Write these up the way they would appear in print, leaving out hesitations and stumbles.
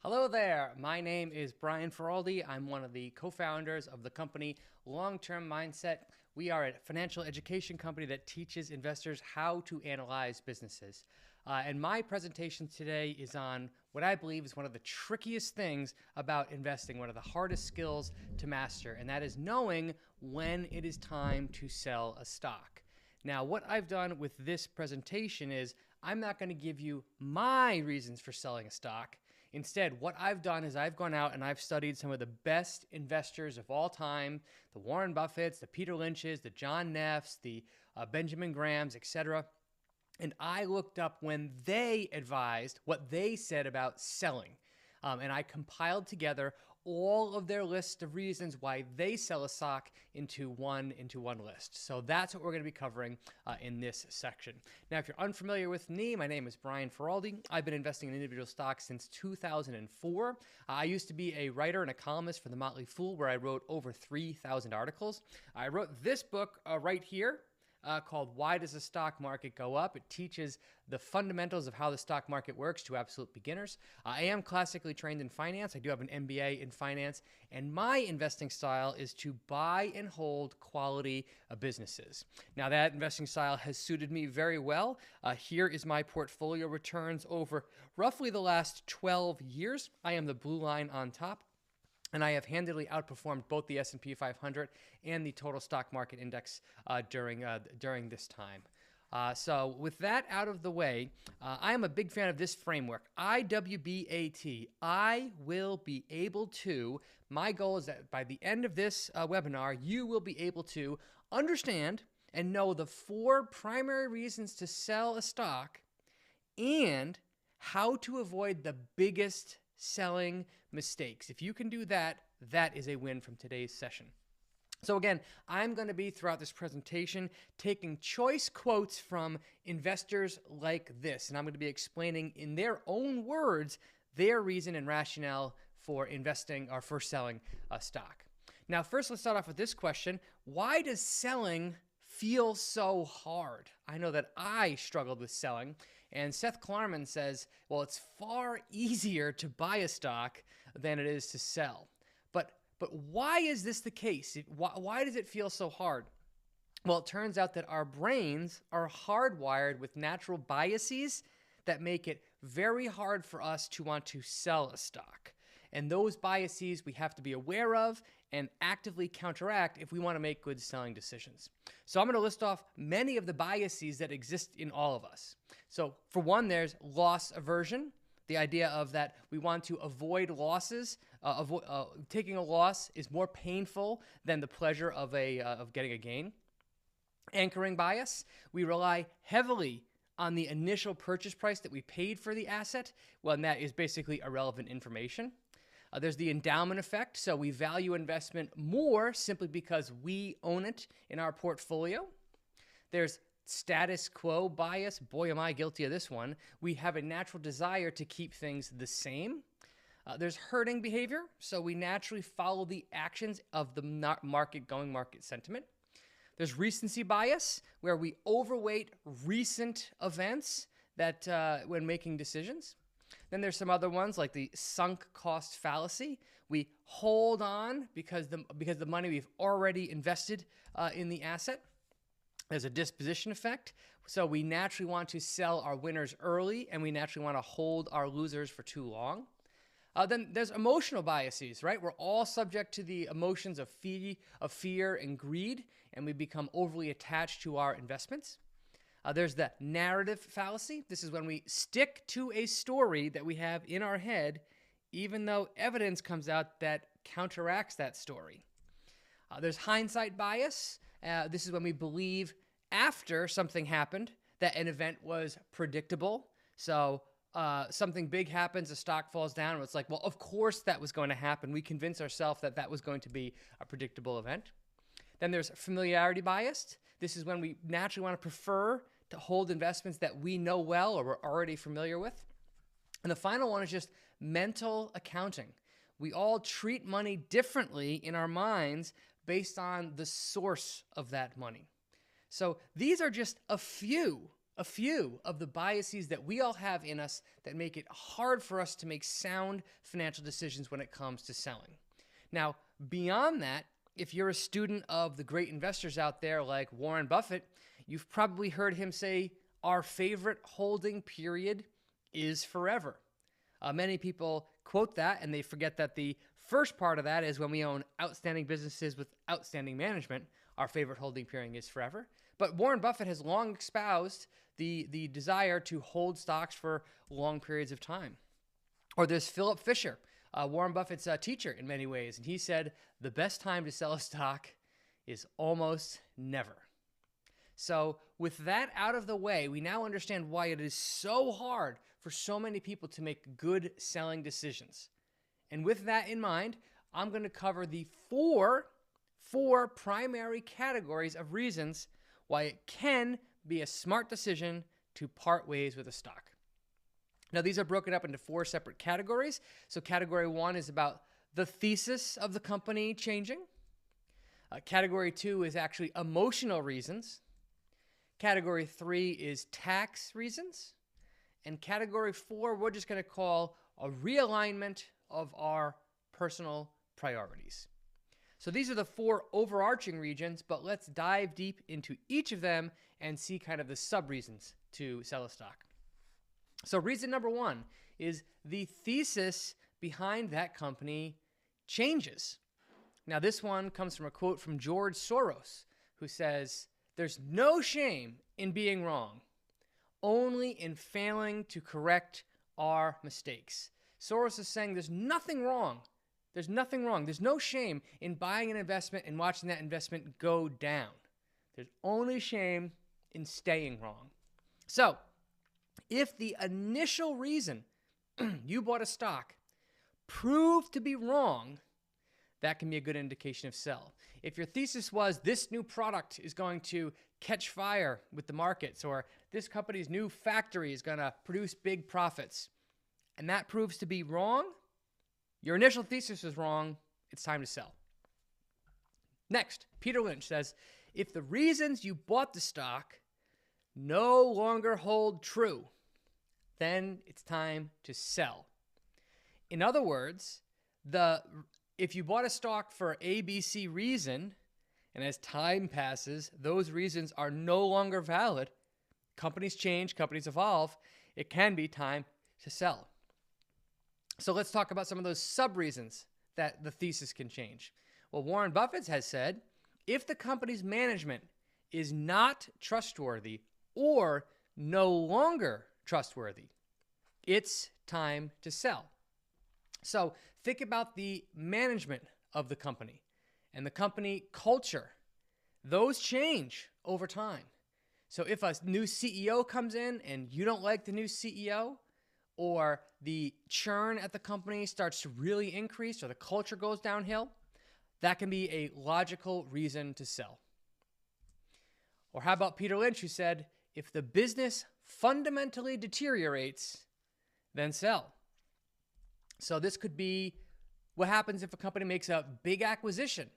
Hello there. My name is Brian Feroldi. I'm one of the co-founders of the company Long-Term Mindset. We are a financial education company that teaches investors how to analyze businesses. And my presentation today is on what I believe is one of the trickiest things about investing, one of the hardest skills to master, and that is knowing when it is time to sell a stock. Now, what I've done with this presentation is I'm not going to give you my reasons for selling a stock. Instead, what I've done is I've gone out and I've studied some of the best investors of all time, the Warren Buffetts, the Peter Lynch's, the John Neffs, the Benjamin Grahams, etc. And I looked up when they advised what they said about selling. And I compiled together all of their lists of reasons why they sell a stock into one list. So that's what we're going to be covering in this section. Now, if you're unfamiliar with me, my name is Brian Feroldi. I've been investing in individual stocks since 2004. I used to be a writer and a columnist for the Motley Fool, where I wrote over 3,000 articles. I wrote this book right here. Called Why Does the Stock Market Go Up? It teaches the fundamentals of how the stock market works to absolute beginners. I am classically trained in finance. I do have an MBA in finance, and my investing style is to buy and hold quality businesses. Now, that investing style has suited me very well. Here is my portfolio returns over roughly the last 12 years. I am the blue line on top. And I have handily outperformed both the S&P 500 and the total stock market index during this time. So with that out of the way, I am a big fan of this framework, IWBAT. I will be able to, my goal is that by the end of this webinar, you will be able to understand and know the 4 primary reasons to sell a stock and how to avoid the biggest selling mistakes. If you can do that, that is a win from today's session. So again, I'm going to be throughout this presentation taking choice quotes from investors like this, and I'm going to be explaining in their own words their reason and rationale for investing or for selling a stock. Now, first, let's start off with this question. Why does selling feel so hard? I know that I struggled with selling. And Seth Klarman says, well, it's far easier to buy a stock than it is to sell. But why is this the case? Why does it feel so hard? Well, it turns out that our brains are hardwired with natural biases that make it very hard for us to want to sell a stock. And those biases we have to be aware of and actively counteract if we want to make good selling decisions. So I'm going to list off many of the biases that exist in all of us. So for one, there's loss aversion, the idea of that we want to avoid losses. Taking a loss is more painful than the pleasure of getting a gain. Anchoring bias, we rely heavily on the initial purchase price that we paid for the asset. Well, and that is basically irrelevant information. There's the endowment effect, so we value investment more simply because we own it in our portfolio. There's status quo bias. Boy, am I guilty of this one. We have a natural desire to keep things the same. There's herding behavior, so we naturally follow the actions of the market sentiment. There's recency bias, where we overweight recent events that when making decisions. Then there's some other ones like the sunk cost fallacy. We hold on because the money we've already invested in the asset. There's a disposition effect. So we naturally want to sell our winners early, and we naturally want to hold our losers for too long. Then there's emotional biases, right? We're all subject to the emotions of fear and greed, and we become overly attached to our investments. There's the narrative fallacy. This is when we stick to a story that we have in our head, even though evidence comes out that counteracts that story. There's hindsight bias. This is when we believe after something happened that an event was predictable. So something big happens, a stock falls down, and it's like, well, of course that was going to happen. We convince ourselves that that was going to be a predictable event. Then there's familiarity bias. This is when we naturally want to prefer to hold investments that we know well or we're already familiar with. And the final one is just mental accounting. We all treat money differently in our minds based on the source of that money. So these are just a few a few of the biases that we all have in us that make it hard for us to make sound financial decisions when it comes to selling. Now, beyond that, if you're a student of the great investors out there like Warren Buffett, you've probably heard him say, our favorite holding period is forever. Many people quote that and they forget that the first part of that is when we own outstanding businesses with outstanding management, our favorite holding period is forever. But Warren Buffett has long espoused the desire to hold stocks for long periods of time. Or there's Philip Fisher, Warren Buffett's teacher in many ways, and he said the best time to sell a stock is almost never. So with that out of the way, we now understand why it is so hard for so many people to make good selling decisions. And with that in mind, I'm going to cover the four primary categories of reasons why it can be a smart decision to part ways with a stock. Now, these are broken up into 4 separate categories. So category 1 is about the thesis of the company changing. Category 2 is actually emotional reasons. Category 3 is tax reasons. And category 4, we're just going to call a realignment of our personal priorities. So these are the 4 overarching regions, but let's dive deep into each of them and see kind of the sub-reasons to sell a stock. So reason number 1 is the thesis behind that company changes. Now this one comes from a quote from George Soros, who says, "There's no shame in being wrong, only in failing to correct our mistakes." Soros is saying there's nothing wrong. There's nothing wrong. There's no shame in buying an investment and watching that investment go down. There's only shame in staying wrong. So, if the initial reason you bought a stock proved to be wrong, that can be a good indication of sell. If your thesis was this new product is going to catch fire with the markets, or this company's new factory is going to produce big profits, and that proves to be wrong, your initial thesis was wrong, it's time to sell. Next, Peter Lynch says, if the reasons you bought the stock no longer hold true, then it's time to sell. In other words, if you bought a stock for ABC reason, and as time passes, those reasons are no longer valid, companies change, companies evolve, it can be time to sell. So let's talk about some of those sub-reasons that the thesis can change. Well, Warren Buffett has said, if the company's management is not trustworthy or no longer trustworthy, it's time to sell. So think about the management of the company and the company culture. Those change over time. So if a new CEO comes in and you don't like the new CEO, or the churn at the company starts to really increase, or the culture goes downhill, that can be a logical reason to sell. Or how about Peter Lynch, who said, if the business fundamentally deteriorates, then sell. So this could be what happens if a company makes a big acquisition.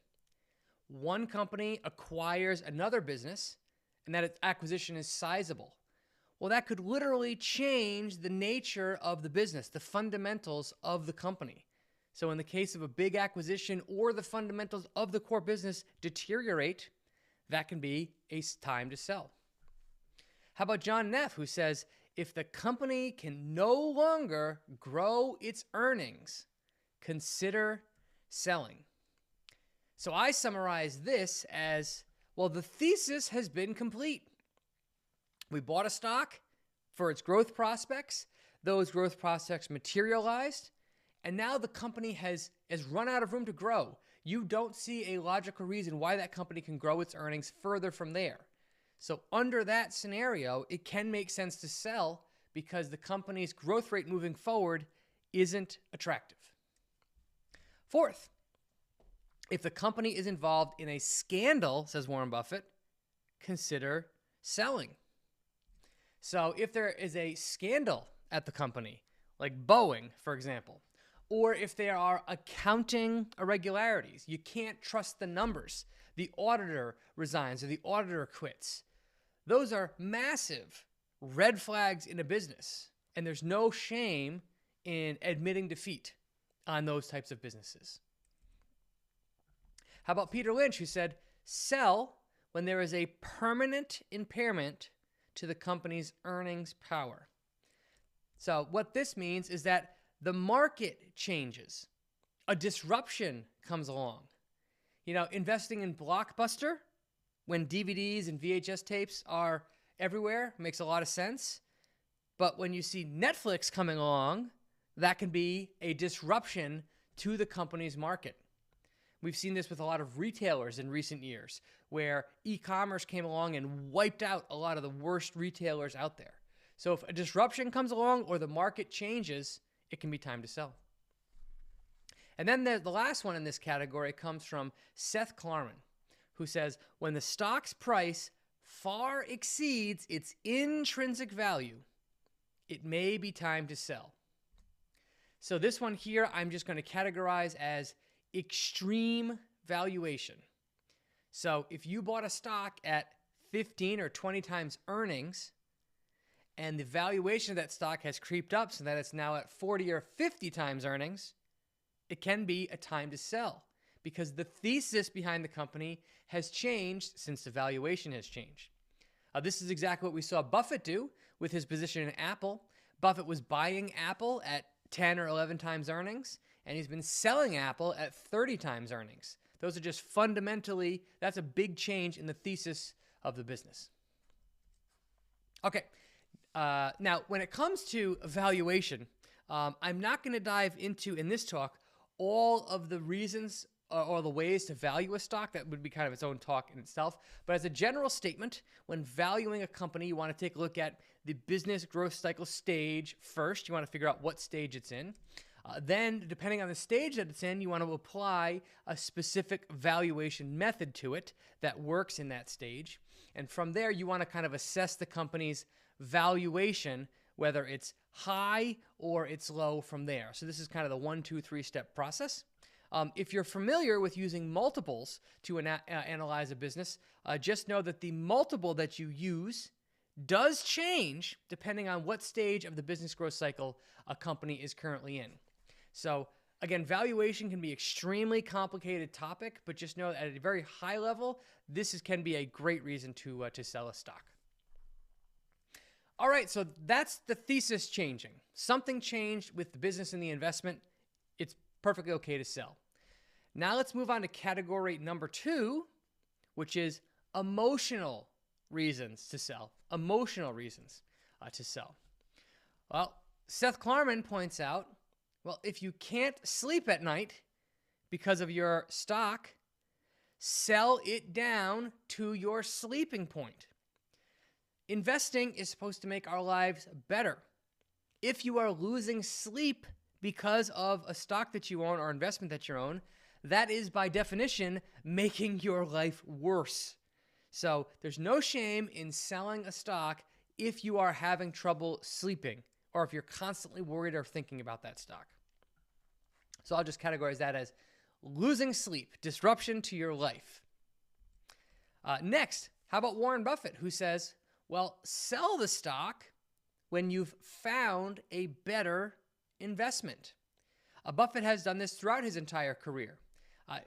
One company acquires another business, and that acquisition is sizable. Well, that could literally change the nature of the business, the fundamentals of the company. So in the case of a big acquisition or the fundamentals of the core business deteriorate, that can be a time to sell. How about John Neff, who says, if the company can no longer grow its earnings, consider selling. So I summarize this as, well, the thesis has been complete. We bought a stock for its growth prospects. Those growth prospects materialized, and now the company has run out of room to grow. You don't see a logical reason why that company can grow its earnings further from there. So under that scenario, it can make sense to sell because the company's growth rate moving forward isn't attractive. Fourth, if the company is involved in a scandal, says Warren Buffett, consider selling. So if there is a scandal at the company, like Boeing, for example, or if there are accounting irregularities, you can't trust the numbers, the auditor resigns or the auditor quits, those are massive red flags in a business, and there's no shame in admitting defeat on those types of businesses. How about Peter Lynch, who said, sell when there is a permanent impairment to the company's earnings power. So what this means is that the market changes. A disruption comes along. Investing in Blockbuster when DVDs and VHS tapes are everywhere makes a lot of sense. But when you see Netflix coming along, that can be a disruption to the company's market. We've seen this with a lot of retailers in recent years, where e-commerce came along and wiped out a lot of the worst retailers out there. So if a disruption comes along or the market changes, it can be time to sell. And then the last one in this category comes from Seth Klarman, who says, when the stock's price far exceeds its intrinsic value, it may be time to sell. So this one here, I'm just going to categorize as extreme valuation. So if you bought a stock at 15 or 20 times earnings, and the valuation of that stock has creeped up so that it's now at 40 or 50 times earnings, it can be a time to sell because the thesis behind the company has changed since the valuation has changed. This is exactly what we saw Buffett do with his position in Apple. Buffett was buying Apple at 10 or 11 times earnings, and he's been selling Apple at 30 times earnings. Those are just fundamentally, that's a big change in the thesis of the business. Okay, now when it comes to valuation, I'm not going to dive into, in this talk, all of the reasons or the ways to value a stock. That would be kind of its own talk in itself. But as a general statement, when valuing a company, you want to take a look at the business growth cycle stage first. You want to figure out what stage it's in. Then, depending on the stage that it's in, you want to apply a specific valuation method to it that works in that stage. And from there, you want to kind of assess the company's valuation, whether it's high or it's low from there. So this is kind of the 1, 2, 3-step process. If you're familiar with using multiples to analyze a business, just know that the multiple that you use does change depending on what stage of the business growth cycle a company is currently in. So again, valuation can be an extremely complicated topic, but just know that at a very high level, this can be a great reason to sell a stock. All right, so that's the thesis changing. Something changed with the business and the investment. It's perfectly okay to sell. Now let's move on to category number 2, which is emotional reasons to sell. Emotional reasons to sell. Well, Seth Klarman points out, well, if you can't sleep at night because of your stock, sell it down to your sleeping point. Investing is supposed to make our lives better. If you are losing sleep because of a stock that you own or investment that you own, that is by definition making your life worse. So there's no shame in selling a stock if you are having trouble sleeping or if you're constantly worried or thinking about that stock. So I'll just categorize that as losing sleep, disruption to your life. Next, how about Warren Buffett, who says, well, sell the stock when you've found a better investment. Buffett has done this throughout his entire career.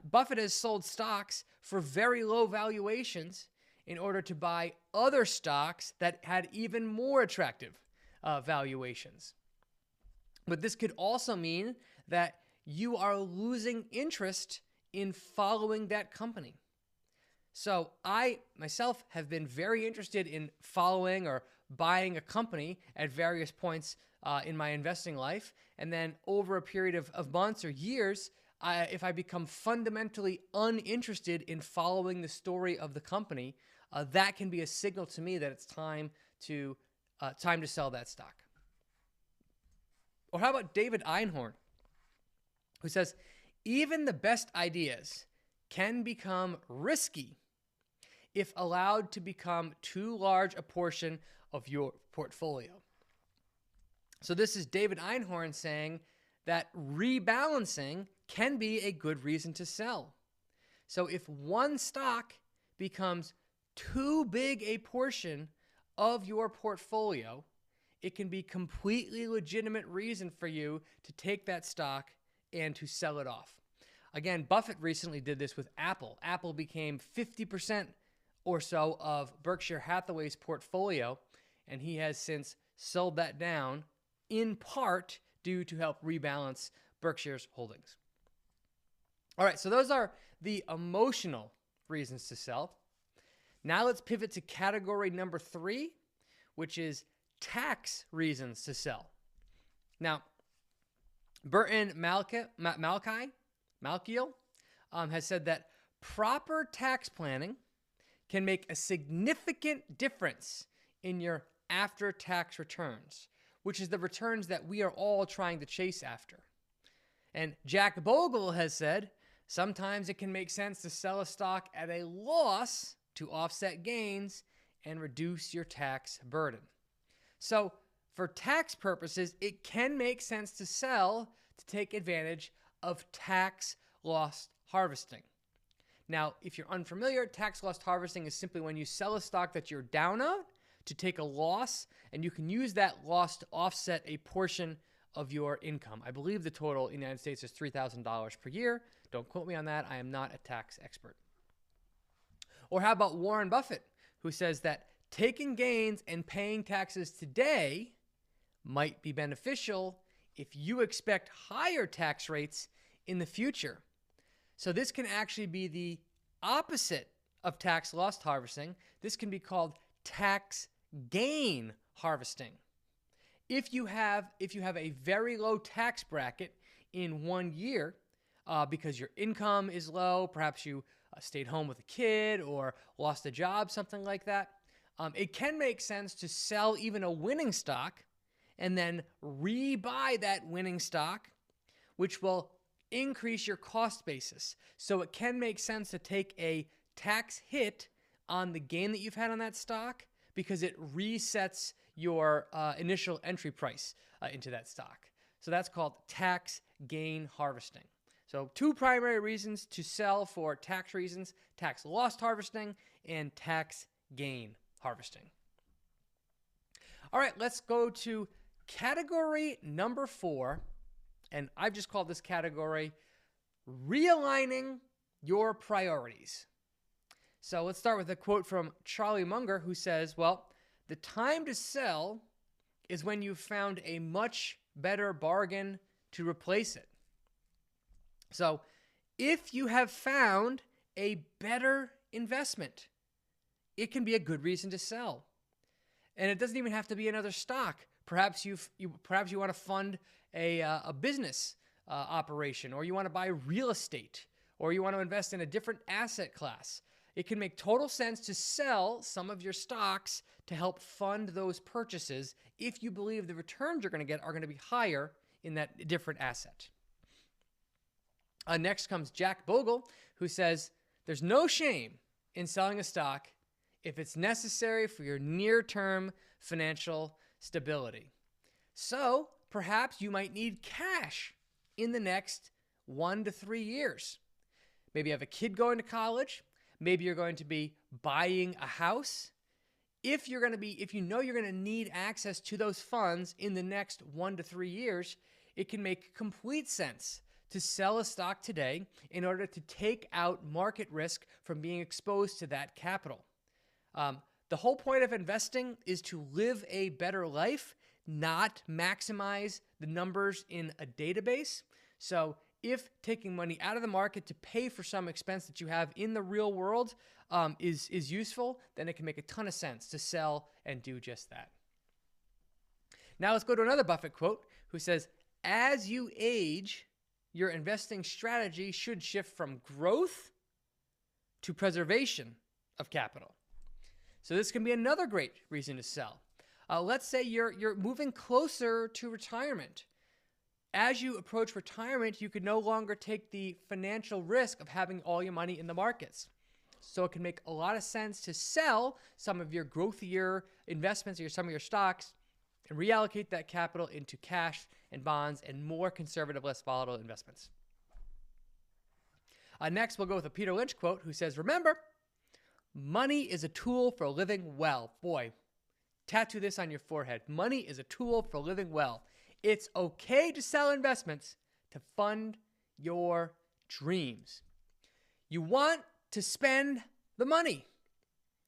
Buffett has sold stocks for very low valuations in order to buy other stocks that had even more attractive valuations. But this could also mean that you are losing interest in following that company. So I, myself, have been very interested in following or buying a company at various points in my investing life. And then over a period of months or years, if I become fundamentally uninterested in following the story of the company, that can be a signal to me that it's time to sell that stock. Or how about David Einhorn, who says, even the best ideas can become risky if allowed to become too large a portion of your portfolio. So this is David Einhorn saying that rebalancing can be a good reason to sell. So if one stock becomes too big a portion of your portfolio, it can be completely legitimate reason for you to take that stock and to sell it off. Again, Buffett recently did this with Apple. Apple became 50% or so of Berkshire Hathaway's portfolio, and he has since sold that down in part due to help rebalance Berkshire's holdings. All right, so those are the emotional reasons to sell. Now let's pivot to category number 3, which is tax reasons to sell. Now, Burton Malkiel has said that proper tax planning can make a significant difference in your after-tax returns, which is the returns that we are all trying to chase after. And Jack Bogle has said, sometimes it can make sense to sell a stock at a loss to offset gains and reduce your tax burden. So for tax purposes, it can make sense to sell to take advantage of tax loss harvesting. Now, if you're unfamiliar, tax loss harvesting is simply when you sell a stock that you're down on to take a loss, and you can use that loss to offset a portion of your income. I believe the total in the United States is $3,000 per year. Don't quote me on that. I am not a tax expert. Or how about Warren Buffett, who says that taking gains and paying taxes today might be beneficial if you expect higher tax rates in the future. So this can actually be the opposite of tax loss harvesting. This can be called tax gain harvesting. If you have a very low tax bracket in one year because your income is low, perhaps you stayed home with a kid or lost a job, something like that, it can make sense to sell even a winning stock and then rebuy that winning stock, which will increase your cost basis. So it can make sense to take a tax hit on the gain that you've had on that stock because it resets your initial entry price into that stock. So that's called tax gain harvesting. So 2 primary reasons to sell for tax reasons: tax loss harvesting and tax gain harvesting. All right, let's go to category number 4. And I've just called this category realigning your priorities. So let's start with a quote from Charlie Munger, who says, well, the time to sell is when you've found a much better bargain to replace it. So if you have found a better investment, it can be a good reason to sell. And it doesn't even have to be another stock. Perhaps you want to fund a business operation, or you want to buy real estate, or you want to invest in a different asset class. It can make total sense to sell some of your stocks to help fund those purchases if you believe the returns you're going to get are going to be higher in that different asset. Next comes Jack Bogle, who says, there's no shame in selling a stock if it's necessary for your near-term financial stability. So perhaps you might need cash in the next 1 to 3 years. Maybe you have a kid going to college. Maybe you're going to be buying a house. If you know you're going to need access to those funds in the next 1 to 3 years, it can make complete sense to sell a stock today in order to take out market risk from being exposed to that capital. The whole point of investing is to live a better life, not maximize the numbers in a database. So if taking money out of the market to pay for some expense that you have in the real world is useful, then it can make a ton of sense to sell and do just that. Now let's go to another Buffett quote, who says, as you age, your investing strategy should shift from growth to preservation of capital. So this can be another great reason to sell. Let's say you're moving closer to retirement. As you approach retirement, you could no longer take the financial risk of having all your money in the markets. So it can make a lot of sense to sell some of your growthier investments or some of your stocks and reallocate that capital into cash and bonds and more conservative, less volatile investments. Next, we'll go with a Peter Lynch quote, who says, remember, money is a tool for living well. Boy, Tattoo this on your forehead. Money is a tool for living well. It's okay to sell investments to fund your dreams. You want to spend the money.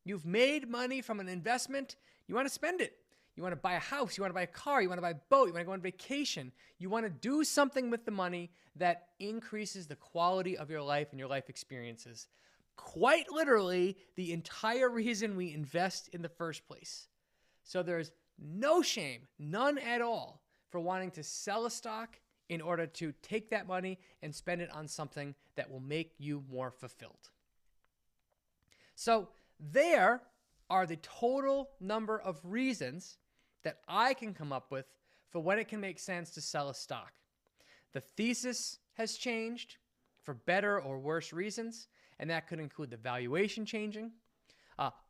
You've made money from an investment. You want to spend it. You want to buy a house. You want to buy a car. You want to buy a boat. You want to go on vacation. You want to do something with the money that increases the quality of your life and your life experiences. Quite literally, the entire reason we invest in the first place. So there's no shame, none at all, for wanting to sell a stock in order to take that money and spend it on something that will make you more fulfilled. So there are the total number of reasons that I can come up with for when it can make sense to sell a stock. The thesis has changed for better or worse reasons, and that could include the valuation changing.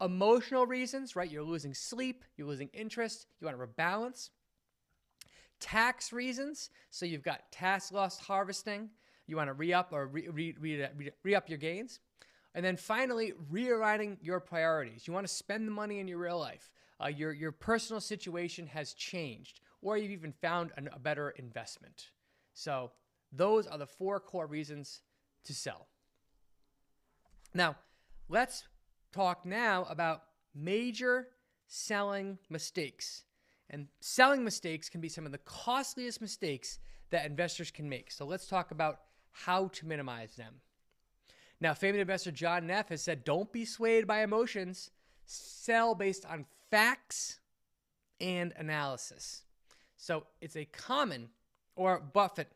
Emotional reasons, right? You're losing sleep, you're losing interest, you want to rebalance. Tax reasons, so you've got tax loss harvesting, you want to re-up or re-up your gains. And then finally, realigning your priorities. You want to spend the money in your real life. Your personal situation has changed, or you've even found a better investment. So those are the 4 core reasons to sell. Now, let's talk now about major selling mistakes. And selling mistakes can be some of the costliest mistakes that investors can make. So let's talk about how to minimize them. Now, famous investor John Neff has said, don't be swayed by emotions. Sell based on facts and analysis. So it's a common, or Buffett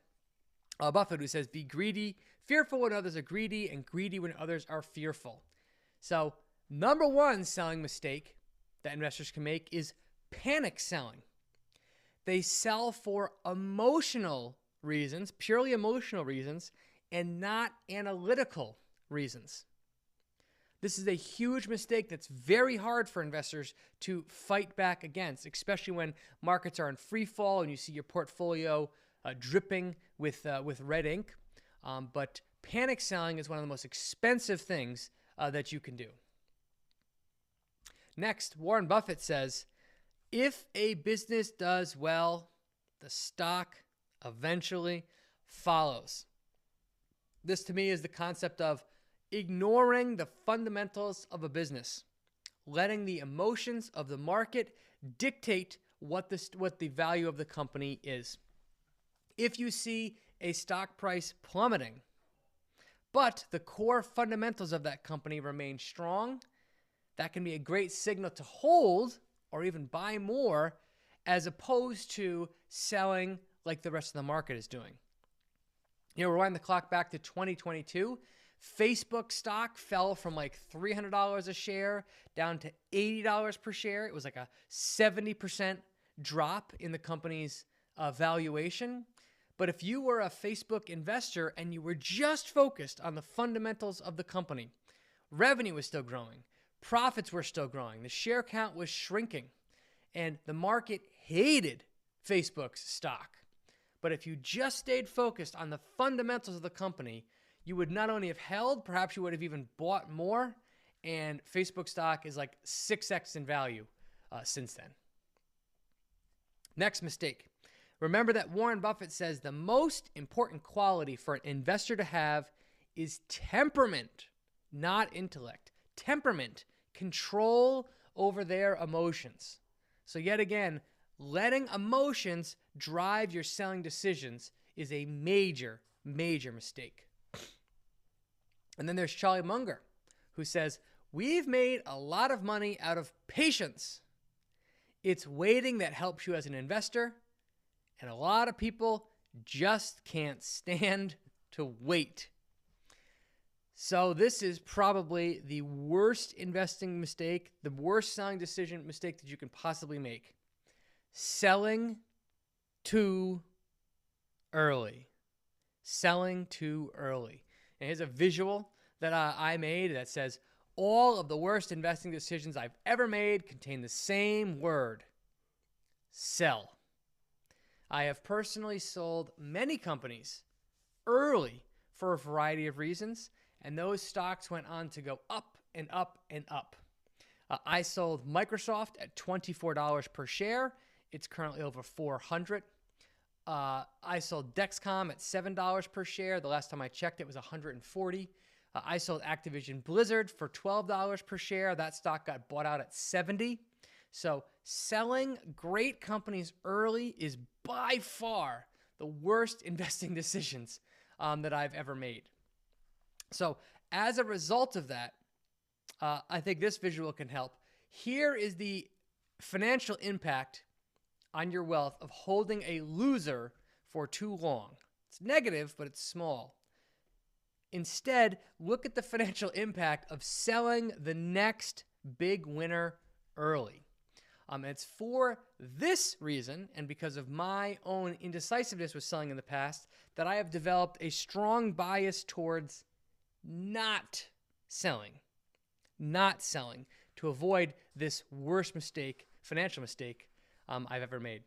who says, be greedy, fearful when others are greedy, and greedy when others are fearful. So number 1 selling mistake that investors can make is panic selling. They sell for emotional reasons, purely emotional reasons, and not analytical reasons. This is a huge mistake that's very hard for investors to fight back against, especially when markets are in free fall and you see your portfolio dripping with red ink. But panic selling is one of the most expensive things that you can do. Next, Warren Buffett says, if a business does well, the stock eventually follows. This to me is the concept of ignoring the fundamentals of a business, letting the emotions of the market dictate what the value of the company is. If you see a stock price plummeting, but the core fundamentals of that company remain strong, that can be a great signal to hold or even buy more, as opposed to selling like the rest of the market is doing. Rewind the clock back to 2022. Facebook stock fell from like $300 a share down to $80 per share. It was like a 70% drop in the company's valuation. But if you were a Facebook investor and you were just focused on the fundamentals of the company, revenue was still growing, profits were still growing, the share count was shrinking, and the market hated Facebook's stock. But if you just stayed focused on the fundamentals of the company, you would not only have held, perhaps you would have even bought more, and Facebook stock is like 6x in value since then. Next mistake. Remember that Warren Buffett says the most important quality for an investor to have is temperament, not intellect. Temperament, control over their emotions. So yet again, letting emotions drive your selling decisions is a major, major mistake. And then there's Charlie Munger, who says, we've made a lot of money out of patience. It's waiting that helps you as an investor, and a lot of people just can't stand to wait. So this is probably the worst investing mistake, the worst selling decision mistake that you can possibly make. Selling too early. Selling too early. And here's a visual that I made that says, all of the worst investing decisions I've ever made contain the same word: sell. I have personally sold many companies early for a variety of reasons, and those stocks went on to go up and up and up. I sold Microsoft at $24 per share. It's currently over $400. I sold Dexcom at $7 per share. The last time I checked, it was $140. I sold Activision Blizzard for $12 per share. That stock got bought out at $70. So selling great companies early is by far the worst investing decisions that I've ever made. So as a result of that, I think this visual can help. Here is the financial impact on your wealth of holding a loser for too long. It's negative, but it's small. Instead, look at the financial impact of selling the next big winner early. And it's for this reason, and because of my own indecisiveness with selling in the past, that I have developed a strong bias towards not selling to avoid this worst mistake, financial mistake, I've ever made.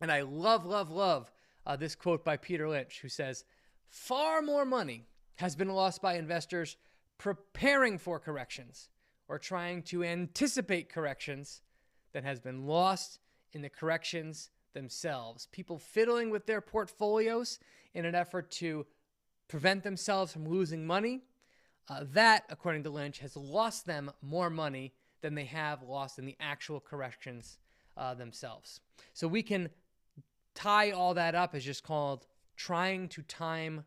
And I love this quote by Peter Lynch, who says, "Far more money has been lost by investors preparing for corrections or trying to anticipate corrections than has been lost in the corrections themselves." People fiddling with their portfolios in an effort to prevent themselves from losing money, that, according to Lynch, has lost them more money than they have lost in the actual corrections themselves. So we can tie all that up as just called trying to time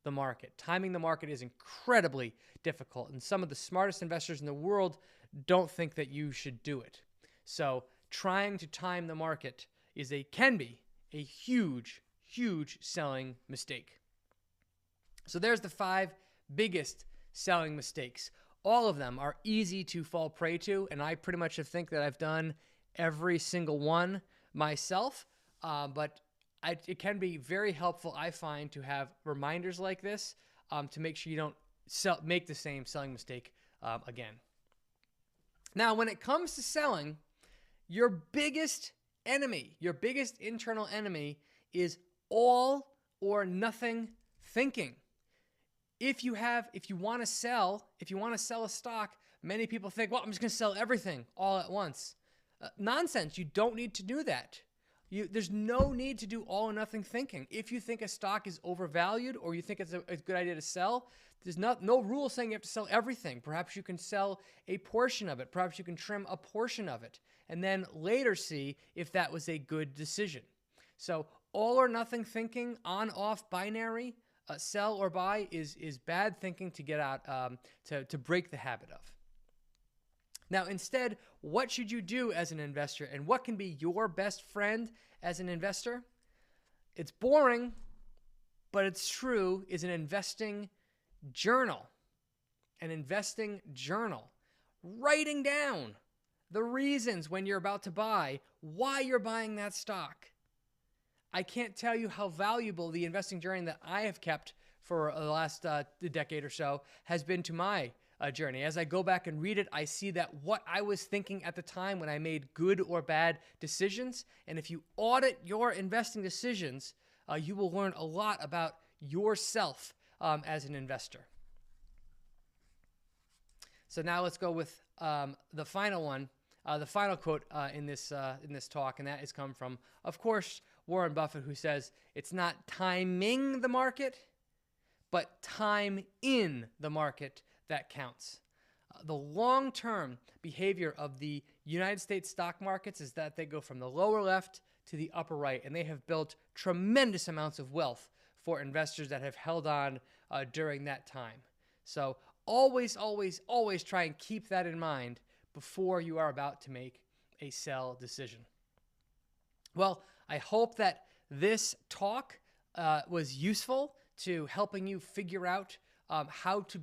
the market. Timing the market is incredibly difficult, and some of the smartest investors in the world don't think that you should do it. So trying to time the market can be a huge selling mistake. So there's the 5 biggest selling mistakes. All of them are easy to fall prey to, and I pretty much think that I've done every single one myself, but it can be very helpful, I find, to have reminders like this to make sure you don't make the same selling mistake again. Now, when it comes to selling, your biggest enemy, your biggest internal enemy is all or nothing thinking. If you want to sell a stock, many people think, well, I'm just going to sell everything all at once. Nonsense. You don't need to do that. There's no need to do all or nothing thinking. If you think a stock is overvalued or you think it's a good idea to sell, there's no rule saying you have to sell everything. Perhaps you can sell a portion of it. Perhaps you can trim a portion of it and then later see if that was a good decision. So all or nothing thinking, on-off binary, sell or buy is bad thinking to get out, to break the habit of. Now, instead, what should you do as an investor, and what can be your best friend as an investor? It's boring, but it's true, is an investing journal. An investing journal. Writing down the reasons when you're about to buy, why you're buying that stock. I can't tell you how valuable the investing journey that I have kept for the last decade or so has been to my journey. As I go back and read it, I see that what I was thinking at the time when I made good or bad decisions. And if you audit your investing decisions, you will learn a lot about yourself as an investor. So now let's go with the final one, the final quote in this talk, and that is come from, of course, Warren Buffett, who says, "It's not timing the market, but time in the market that counts." The long-term behavior of the United States stock markets is that they go from the lower left to the upper right, and they have built tremendous amounts of wealth for investors that have held on during that time. So always try and keep that in mind before you are about to make a sell decision. Well, I hope that this talk was useful to helping you figure out how to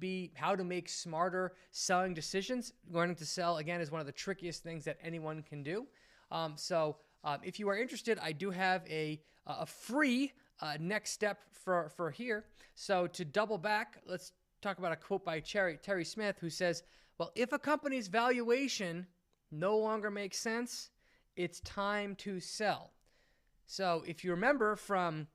make smarter selling decisions. Learning to sell, again, is one of the trickiest things that anyone can do. So if you are interested, I do have a free next step for here. So to double back, let's talk about a quote by Terry Smith, who says, well, if a company's valuation no longer makes sense, it's time to sell. So if you remember from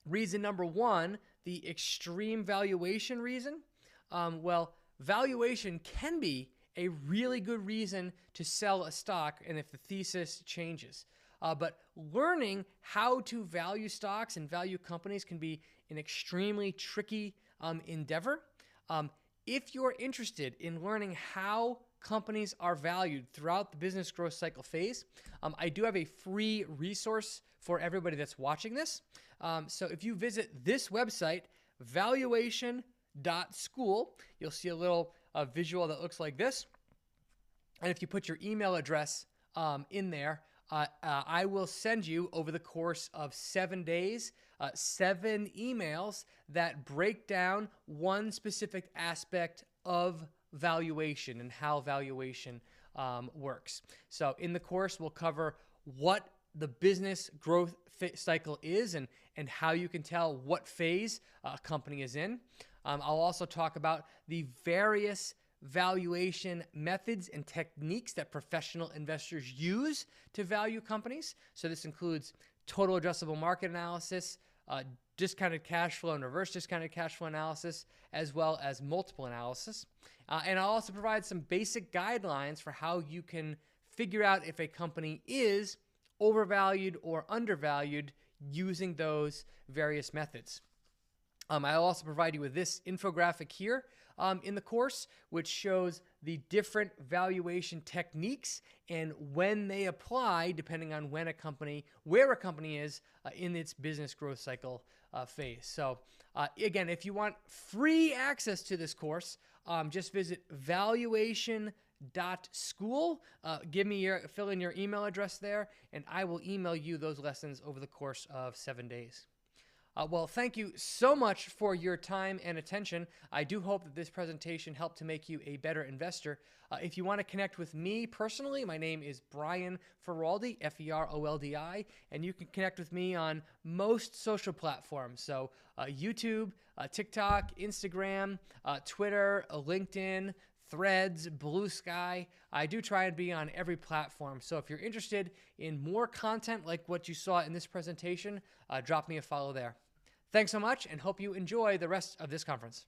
reason number 1, the extreme valuation reason, well, valuation can be a really good reason to sell a stock and if the thesis changes. But learning how to value stocks and value companies can be an extremely tricky endeavor. If you're interested in learning how companies are valued throughout the business growth cycle phase, I do have a free resource for everybody that's watching this. So if you visit this website, valuation.school, you'll see a little visual that looks like this. And if you put your email address in there, I will send you over the course of 7 days, 7 emails that break down one specific aspect of valuation and how valuation works. So in the course, we'll cover what the business growth cycle is and how you can tell what phase a company is in. I'll also talk about the various valuation methods and techniques that professional investors use to value companies. So this includes total addressable market analysis, discounted cash flow and reverse discounted cash flow analysis, as well as multiple analysis. And I'll also provide some basic guidelines for how you can figure out if a company is overvalued or undervalued using those various methods. I'll also provide you with this infographic here in the course, which shows the different valuation techniques and when they apply, depending on where a company is in its business growth cycle phase. So again, if you want free access to this course, just visit valuation.school. Fill in your email address there, and I will email you those lessons over the course of 7 days. Well, thank you so much for your time and attention. I do hope that this presentation helped to make you a better investor. If you want to connect with me personally, my name is Brian Feroldi, Feroldi, and you can connect with me on most social platforms. So YouTube, TikTok, Instagram, Twitter, LinkedIn, Threads, Blue Sky. I do try and be on every platform. So if you're interested in more content like what you saw in this presentation, drop me a follow there. Thanks so much and hope you enjoy the rest of this conference.